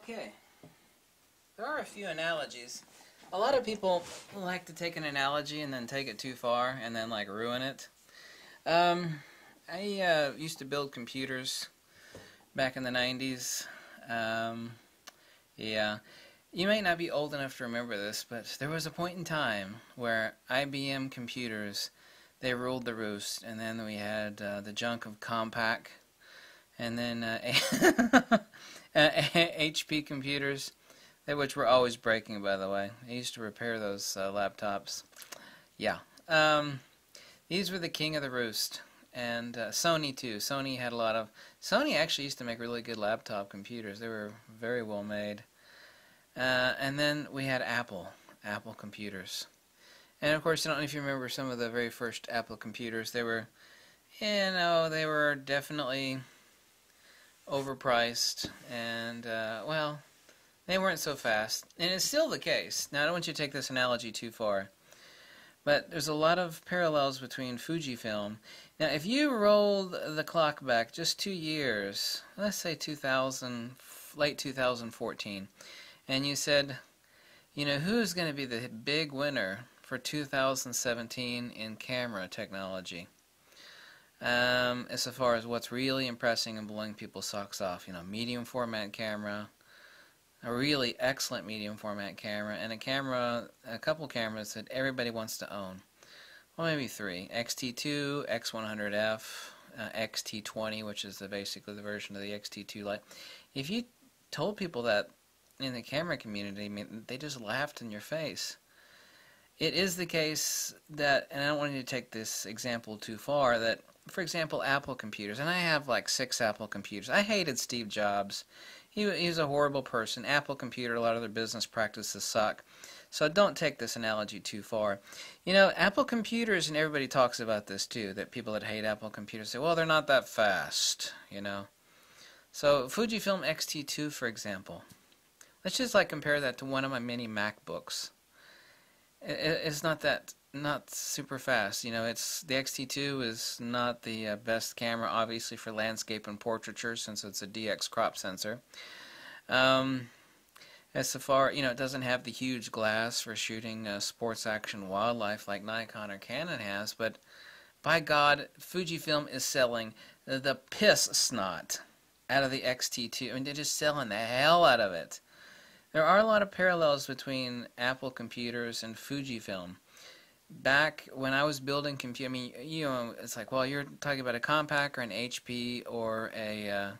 Okay, there are a few analogies. A lot of people like to take an analogy and then take it too far and then like ruin it. I used to build computers back in the 90s. Yeah, you may not be old enough to remember this, but there was a point in time where IBM computers, they ruled the roost, and then we had the junk of Compaq, and then HP computers, which were always breaking, by the way. I used to repair those laptops. Yeah. These were the king of the roost. And Sony, too. Sony had a lot of... Sony actually used to make really good laptop computers. They were very well made. And then we had Apple computers. And, of course, I don't know if you remember some of the very first Apple computers. They were, they were definitely overpriced. And, well, they weren't so fast. And it's still the case. Now, I don't want you to take this analogy too far. But there's a lot of parallels between Fujifilm. Now, if you rolled the clock back just 2 years, let's say 2000, late 2014, and you said, who's going to be the big winner for 2017 in camera technology? As far as what's really impressing and blowing people's socks off, medium format camera, a really excellent medium format camera, and a couple cameras that everybody wants to own. Well, maybe three. XT2, X100F, XT20, which is basically the version of the XT2 Lite. If you told people that in the camera community, they just laughed in your face. It is the case that, and I don't want you to take this example too far, that, for example, Apple computers, and I have like 6 Apple computers. I hated Steve Jobs. He was a horrible person. Apple computer, a lot of their business practices suck. So don't take this analogy too far. Apple computers, and everybody talks about this too, that people that hate Apple computers say, well, they're not that fast, So Fujifilm X-T2, for example. Let's just compare that to one of my mini MacBooks. It's not super fast. It's the XT2 is not the best camera, obviously, for landscape and portraiture, since it's a DX crop sensor. As far, it doesn't have the huge glass for shooting sports action wildlife like Nikon or Canon has, but by God, Fujifilm is selling the piss snot out of the XT2. I mean, they're just selling the hell out of it. There are a lot of parallels between Apple computers and Fujifilm. Back when I was building computers, it's like, well, you're talking about a Compaq or an HP or an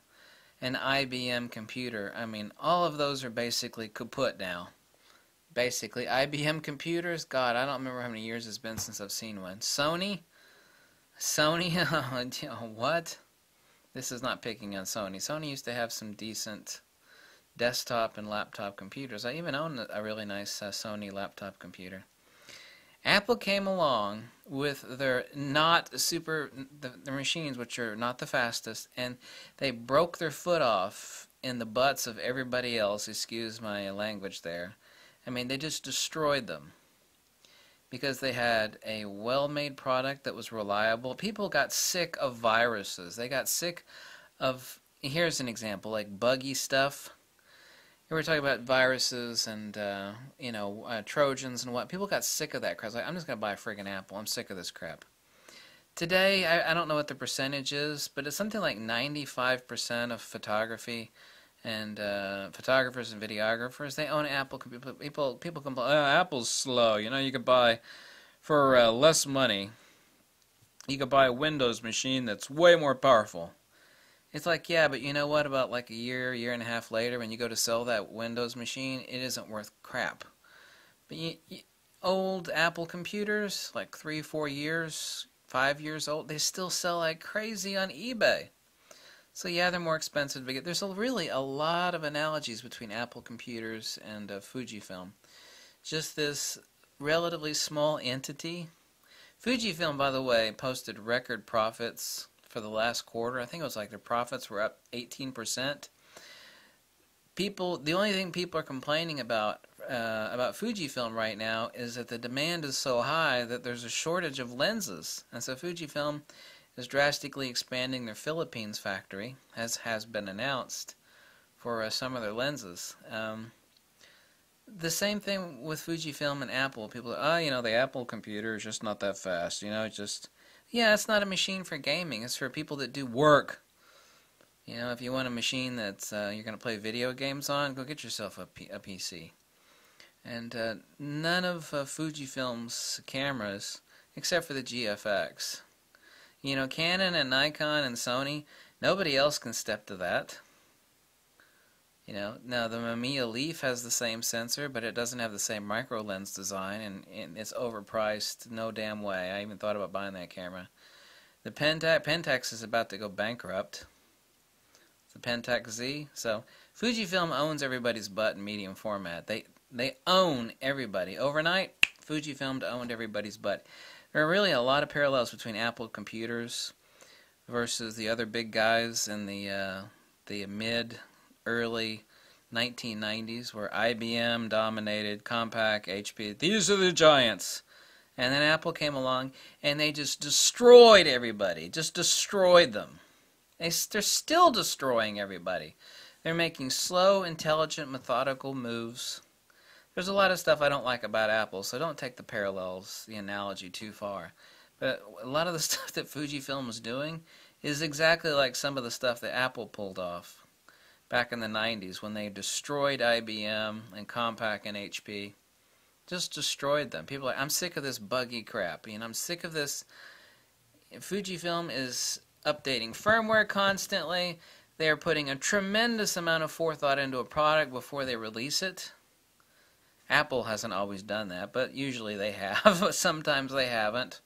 IBM computer. All of those are basically kaput now. Basically, IBM computers, God, I don't remember how many years it's been since I've seen one. Sony, what? This is not picking on Sony. Sony used to have some decent desktop and laptop computers. I even own a really nice Sony laptop computer. Apple came along with their the machines, which are not the fastest, and they broke their foot off in the butts of everybody else. Excuse my language there. They just destroyed them because they had a well-made product that was reliable. People got sick of viruses. They got sick of, here's an example, like buggy stuff. We're talking about viruses and, Trojans and what. People got sick of that crap. I'm just going to buy a friggin' Apple. I'm sick of this crap. Today, I don't know what the percentage is, but it's something like 95% of photography and photographers and videographers, they own Apple computers. People complain, Apple's slow. You could buy, for less money, you could buy a Windows machine that's way more powerful. It's like, yeah, but you know what? About like a year and a half later, when you go to sell that Windows machine, it isn't worth crap. But old Apple computers, like 3, 4 years, 5 years old, they still sell like crazy on eBay. So yeah, they're more expensive to get. There's really a lot of analogies between Apple computers and Fujifilm. Just this relatively small entity. Fujifilm, by the way, posted record profits for the last quarter. I think it was like their profits were up 18%. The only thing people are complaining about Fujifilm right now is that the demand is so high that there's a shortage of lenses, and so Fujifilm is drastically expanding their Philippines factory, as has been announced, for some of their lenses. The same thing with Fujifilm and Apple. People are, the Apple computer is just not that fast. Yeah, it's not a machine for gaming. It's for people that do work. If you want a machine that's you're going to play video games on, go get yourself a PC. And none of Fujifilm's cameras, except for the GFX. Canon and Nikon and Sony, nobody else can step to that. Now the Mamiya Leaf has the same sensor, but it doesn't have the same micro lens design, and it's overpriced no damn way. I even thought about buying that camera. The Pentax is about to go bankrupt. It's the Pentax Z. So Fujifilm owns everybody's butt in medium format. They own everybody. Overnight, Fujifilm owned everybody's butt. There are really a lot of parallels between Apple computers versus the other big guys in the early 1990s, where IBM dominated, Compaq, HP. These are the giants. And then Apple came along, and they just destroyed everybody. Just destroyed them. They're still destroying everybody. They're making slow, intelligent, methodical moves. There's a lot of stuff I don't like about Apple, so don't take the parallels, the analogy too far. But a lot of the stuff that Fujifilm was doing is exactly like some of the stuff that Apple pulled off back in the 90s when they destroyed IBM and Compaq and HP. Just destroyed them. People are like, I'm sick of this buggy crap. I'm sick of this. Fujifilm is updating firmware constantly. They are putting a tremendous amount of forethought into a product before they release it. Apple hasn't always done that, but usually they have. Sometimes they haven't.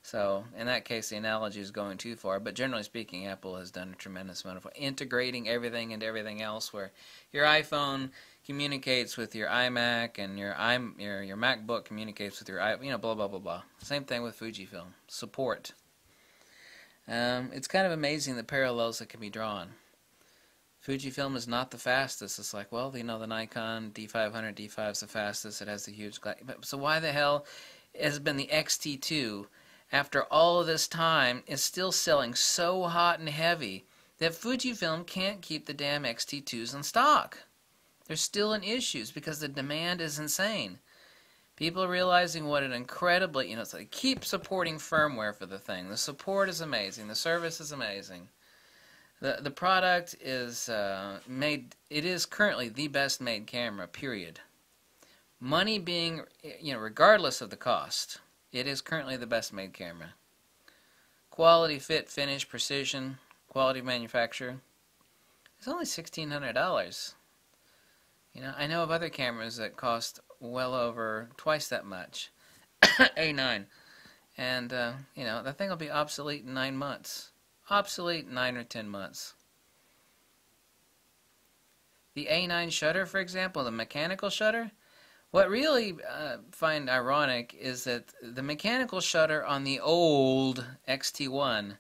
So, in that case, the analogy is going too far. But generally speaking, Apple has done a tremendous amount of integrating everything into everything else, where your iPhone communicates with your iMac, and your MacBook communicates with your blah, blah, blah, blah. Same thing with Fujifilm. Support. It's kind of amazing the parallels that can be drawn. Fujifilm is not the fastest. It's like, well, the Nikon D500, D5 is the fastest. It has the huge glass. So why the hell has been the X-T2, after all of this time, is still selling so hot and heavy that Fujifilm can't keep the damn X-T2s in stock? They're still in issues because the demand is insane. People are realizing what an incredibly, it's like, keep supporting firmware for the thing. The support is amazing. The service is amazing. The product is made. It is currently the best made camera, period. Money being, regardless of the cost, it is currently the best made camera. Quality, fit, finish, precision, quality of manufacture. It's only $1,600. I know of other cameras that cost well over twice that much. A9. And, that thing will be obsolete in 9 months. Obsolete 9 or 10 months. The A9 shutter, for example, the mechanical shutter, what really find ironic is that the mechanical shutter on the old XT1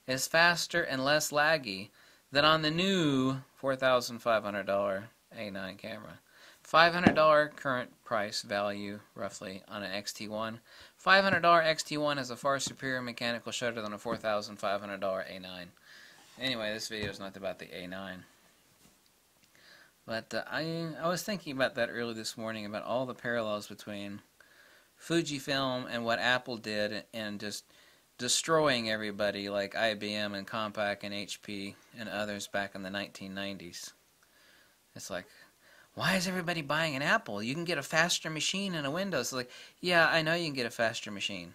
is faster and less laggy than on the new $4,500 A9 camera. $500 current price value, roughly, on an XT1. $500 XT1 has a far superior mechanical shutter than a $4,500 A9. Anyway, this video is not about the A9. But I was thinking about that early this morning, about all the parallels between Fujifilm and what Apple did and just destroying everybody like IBM and Compaq and HP and others back in the 1990s. It's like, why is everybody buying an Apple? You can get a faster machine and a Windows. It's like, yeah, I know you can get a faster machine,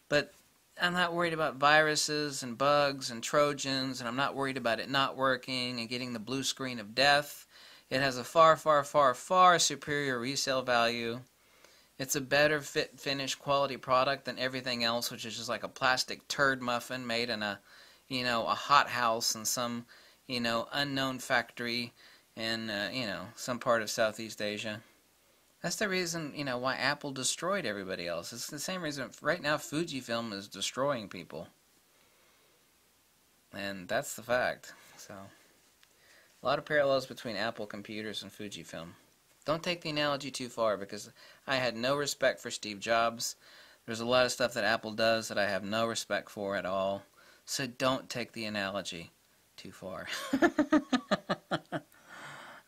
but I'm not worried about viruses and bugs and Trojans, and I'm not worried about it not working and getting the blue screen of death. It has a far, far, far, far superior resale value. It's a better fit, finish, quality product than everything else, which is just like a plastic turd muffin made in a hot house in some, unknown factory in, some part of Southeast Asia. That's the reason, why Apple destroyed everybody else. It's the same reason right now Fujifilm is destroying people. And that's the fact. So, a lot of parallels between Apple computers and Fujifilm. Don't take the analogy too far, because I had no respect for Steve Jobs. There's a lot of stuff that Apple does that I have no respect for at all. So don't take the analogy too far.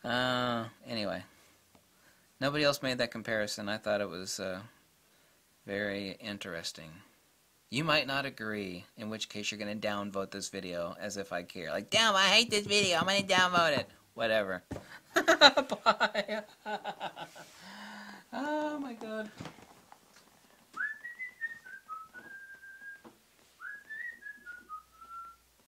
Anyway. Nobody else made that comparison. I thought it was very interesting. You might not agree, in which case you're going to downvote this video as if I care. Like, damn, I hate this video. I'm going to downvote it. Whatever. Bye.